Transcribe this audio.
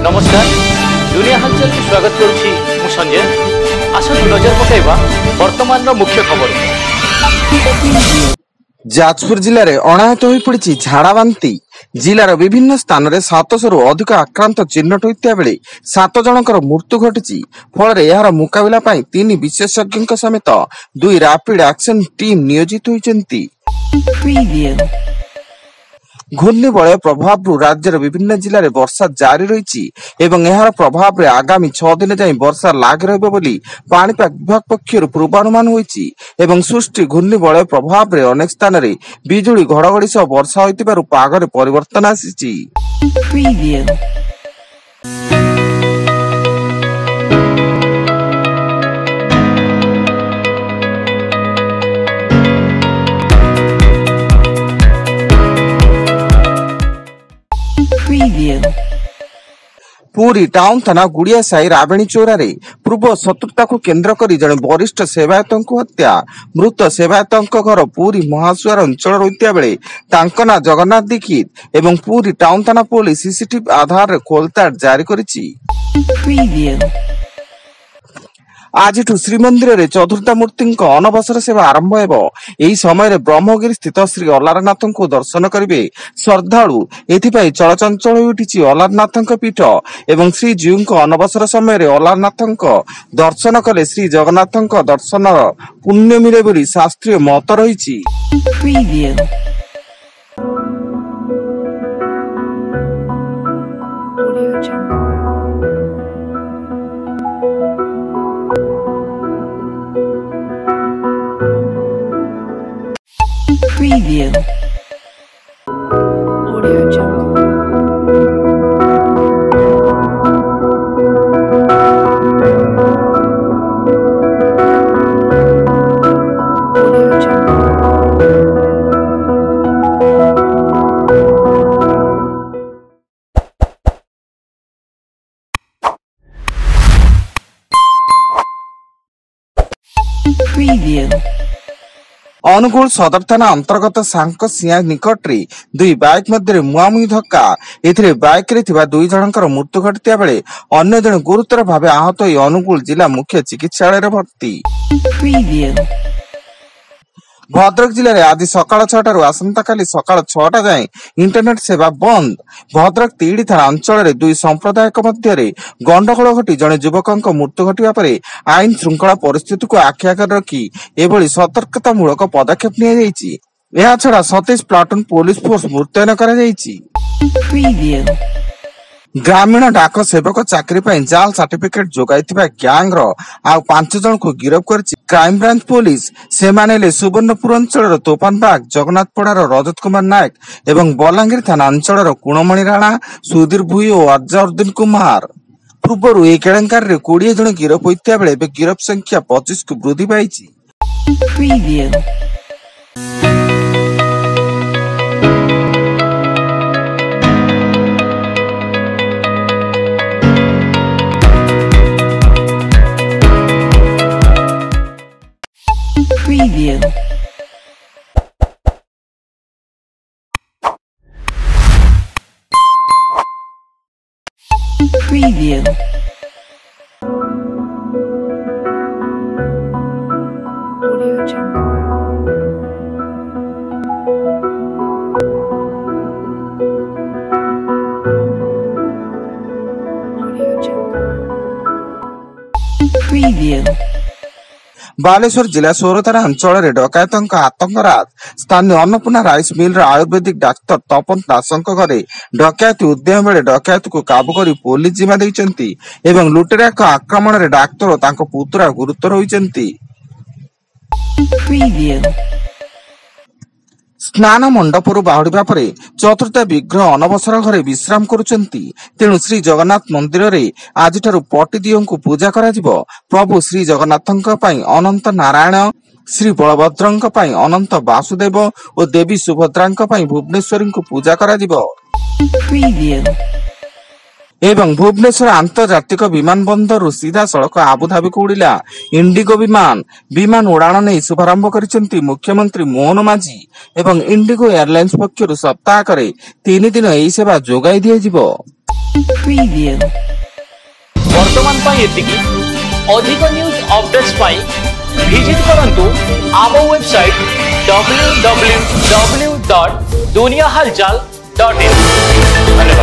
नमस्कार दुनिया हलचल में स्वागत करुछि मु संजय। आसतु नजर पकाइबा वर्तमान मुख्य खबर। जाजपुर जिले में अणायत हो पड़ी झाड़ाबांति। जिलार विभिन्न स्थान में 700 अधिक आक्रांत चिन्हट होता बेले 7 जनकर मृत्यु घटी। फल यार मुकाबला 3 विशेषज्ञों समेत 2 रैपिड एक्शन टीम नियोजित होती। घूर्णिबलय प्रभाव राज्यर विभिन्न जिले में वर्षा जारी रही एवं यार प्रभाव में आगामी 6 दिन जाए वर्षा लाग रही पाणीपाग विभाग पक्षर पूर्वानुमान होती। सृष्टि घूर्णिबलय प्रभाव में अनेक स्थान में बिजुली घड़घड़ी सह वर्षा होइतिबारु पागरे परिवर्तन आसीची। पुरी टाउन थाना गुड़िया साई राबेणी चोरा रे पूर्व शत्रुता को केन्द्र कर जड़े वरिष्ठ सेवायत हत्या। मृत सेवायत घर पुरी महासुआर अंचल रही बेले ना जगन्नाथ दीक्षित एवं पुरी टाउन थाना पुलिस सीसीटीवी आधार खोलताड़ जारी करिछि। आज श्रीमंदिर में चतुर्था मूर्ति अनवसर सेवा आरंभ हो। यही समय ब्रह्मगिरी स्थित श्री अलारनाथ को दर्शन करेंगे श्रद्धालु। एथिपाई चलचंचल उठी अलारनाथ पीठ एवं श्रीजीव अनवसर समय अलारनाथ दर्शन कले श्री जगन्नाथ दर्शन पुण्य मिले बोली शास्त्रीय मत रही। Preview. Audio Jungle. Audio Jungle. Preview. Angul सदर थाना अंतर्गत सांक सिया निकट रे 2 बाइक मध्य मुहांमुही धक्का। एथिरे बाइक रे थिबा 2 जनकर मृत्यु घटिया बेले अन्य जन गुरुतर भावे आहत होई अनुगुल जिला मुख्य चिकित्सालय रे भर्ती। भद्रक जिले में आज सकाल 6 आसंता काली सकाल 6 जाए इंटरनेट सेवा बंद। भद्रक तीड़ी थाना अंचल में 2 संप्रदायक मध्य गंडगोल घटी जड़े युवक मृत्यु घटवा पर आईन श्रृंखला परिस्थिति को आखि आगे रखी एभली सतर्कतामूलक पदक्षेप निया छड़ा 27 प्लाटून पुलिस फोर्स मुतयन कर। ग्रामीण डाक सेवक चाकरी जाल सर्टिफिकेट जोगाइथिबा गैंग रो आ 5 जन को गिरफ्त करछि क्राइम ब्रांच पुलिस। सेमानेले सुवर्णपुर अंचल तोफानबाग जगन्नाथपड़ार रजत कुमार नायक एवं बलांगीर थाना अंचल कुणमणि राणा सुधीर भुई और अजहरुद्दीन कुमार। पूर्व ए केलेंकारी 20 जन गिरफ्त होइता बेले गिरफ्त संख्या 25 को वृद्धि पाइछि। Preview. Preview. Audio Jungle. Audio Jungle. Preview. Baleshwar जिला सोरथाना अंचल में डकायत आतंकराज। स्थानीय Annapurna rice mill ayurvedic doctor Tapan दासंक घरे डकायती उद्यम बेले डकायत को काबू कर पुलिस जिम्मा देइचंती एवं लुटेरा आक्रमण में डाक्तर और तांको पुत्रा गुरुतर होइचंती। स्नान मंडपर बाहुड़ा पर चतुर्थ विग्रह अनवसर घरे विश्राम करुचंती। तेणु श्री जगन्नाथ मंदिर रे आज पटिदियों को पूजा कराजिबो। प्रभु श्री जगन्नाथंक पई अनंत नारायण, श्री बलभद्रंक पई अनंत वासुदेव और देवी सुभद्रांक पई भुवनेश्वरी को पूजा कराजिबो। एवं भुवनेश्वर आंतर्जातिक विमानबंदर सीधा सड़क आबुधाबी को उड़िला इंडिगो विमान उड़ाण नहीं शुभारंभ करिसेंती मुख्यमंत्री मोहन माझी एवं इंडिगो एयरलाइंस पक्षरु सप्ताह 3 दिन एही सेवा जोगाई दिया जिवो। Preview. वर्तमान पाई एतिकी अधिक न्यूज अपडेट्स पाई विजिट करंतु आम वेबसाइट www.duniyahalchal.in। धन्यवाद।